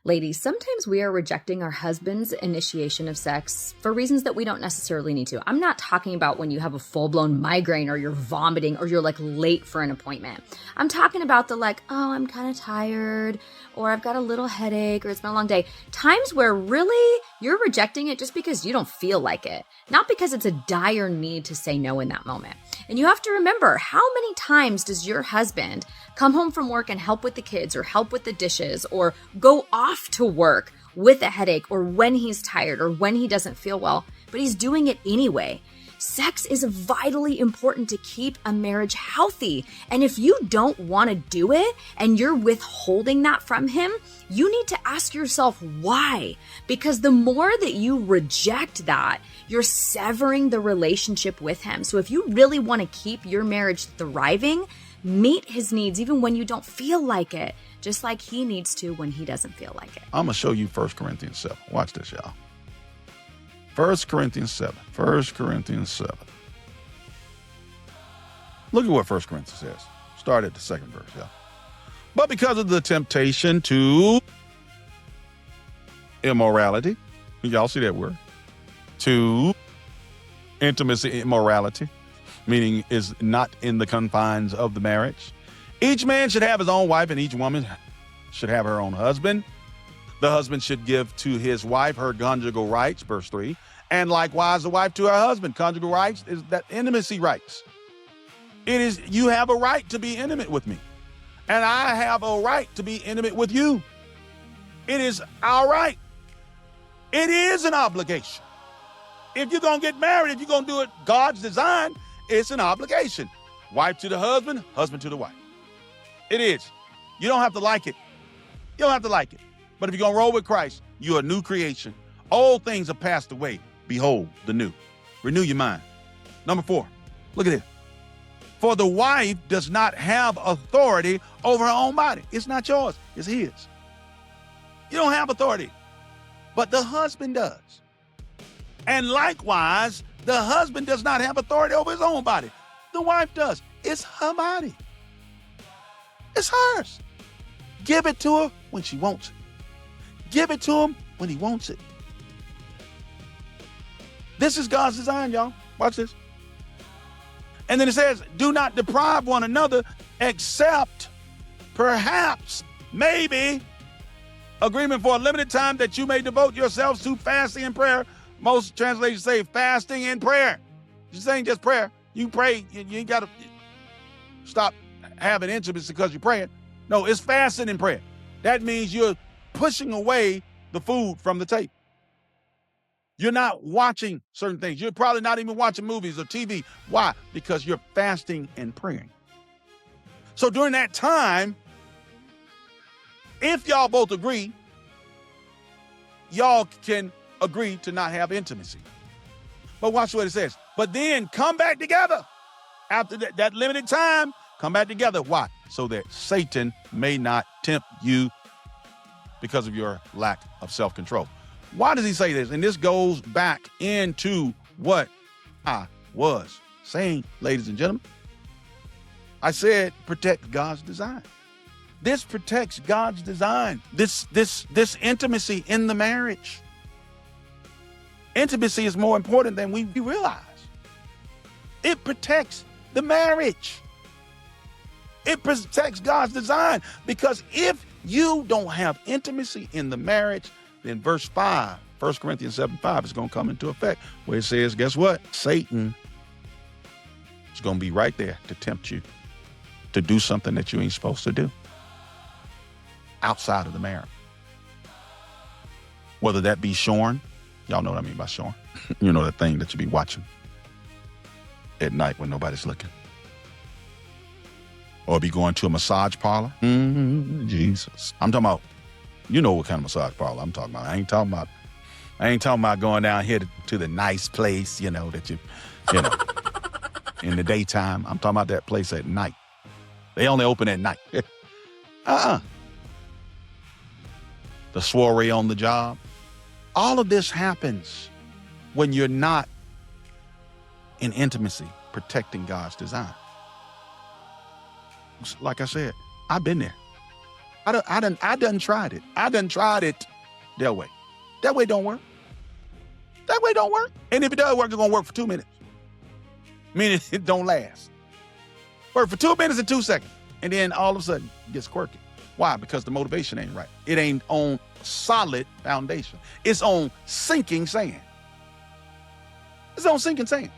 Ladies, sometimes we are rejecting our husband's initiation of sex for reasons that we don't necessarily need to. I'm not talking about when you have a full-blown migraine or you're vomiting or you're like late for an appointment. I'm talking about the oh, I'm kind of tired, or I've got a little headache, or it's been a long day. Times where really you're rejecting it just because you don't feel like it, not because it's a dire need to say no in that moment. And you have to remember, how many times does your husband come home from work and help with the kids or help with the dishes or go off to work with a headache or when he's tired or when he doesn't feel well, but he's doing it anyway? Sex is vitally important to keep a marriage healthy. And if you don't want to do it and you're withholding that from him, you need to ask yourself why. Because the more that you reject that, you're severing the relationship with him. So if you really want to keep your marriage thriving, meet his needs even when you don't feel like it, just like he needs to when he doesn't feel like it. I'm going to show you 1 Corinthians 7. Watch this, y'all. 1 Corinthians 7. 1 Corinthians 7. Look at what 1 Corinthians says. Start at the 2nd verse, y'all. But because of the temptation to immorality, y'all see that word? To intimacy, immorality, meaning is not in the confines of the marriage. Each man should have his own wife, and each woman should have her own husband. The husband should give to his wife her conjugal rights, verse 3, and likewise the wife to her husband. Conjugal rights is that intimacy rights. It is, you have a right to be intimate with me, and I have a right to be intimate with you. It is our right. It is an obligation. If you're going to get married, if you're going to do it God's design, it's an obligation. Wife to the husband, husband to the wife. It is. You don't have to like it. You don't have to like it. But if you're going to roll with Christ, you're a new creation. Old things have passed away. Behold, the new. Renew your mind. Number 4, look at this. For the wife does not have authority over her own body. It's not yours. It's his. You don't have authority. But the husband does. And likewise, the husband does not have authority over his own body. The wife does. It's her body. It's hers. Give it to her when she wants it. Give it to him when he wants it. This is God's design, y'all. Watch this. And then it says, do not deprive one another, except perhaps, maybe, agreement for a limited time that you may devote yourselves to fasting and prayer. Most translations say fasting and prayer. This ain't just prayer. You pray, you ain't got to stop having intimacy because you're praying. No, it's fasting and prayer. That means you're pushing away the food from the table. You're not watching certain things. You're probably not even watching movies or TV. Why? Because you're fasting and praying. So during that time, if y'all both agree, y'all can agree to not have intimacy. But watch what it says. But then come back together. After that limited time, come back together. Why? So that Satan may not tempt you because of your lack of self-control. Why does he say this? And this goes back into what I was saying, ladies and gentlemen. I said protect God's design. This protects God's design. This intimacy in the marriage. Intimacy is more important than we realize. It protects the marriage. It protects God's design, because if you don't have intimacy in the marriage, then verse 5, 1 Corinthians 7:5 is going to come into effect, where it says, guess what? Satan is going to be right there to tempt you to do something that you ain't supposed to do outside of the marriage. Whether that be shorn, y'all know what I mean by shorn. You know, that thing that you be watching at night when nobody's looking. Or be going to a massage parlor. Jesus. I'm talking about, you know what kind of massage parlor I'm talking about. I ain't talking about going down here to the nice place, you know, that you know, in the daytime. I'm talking about that place at night. They only open at night. The soiree on the job. All of this happens when you're not in intimacy, protecting God's design. Like I said, I've been there. I done tried it. I done tried it that way. That way don't work. That way don't work. And if it does work, it's gonna work for 2 minutes. Meaning it don't last. Work for 2 minutes and 2 seconds. And then all of a sudden it gets quirky. Why? Because the motivation ain't right. It ain't on solid foundation. It's on sinking sand. It's on sinking sand.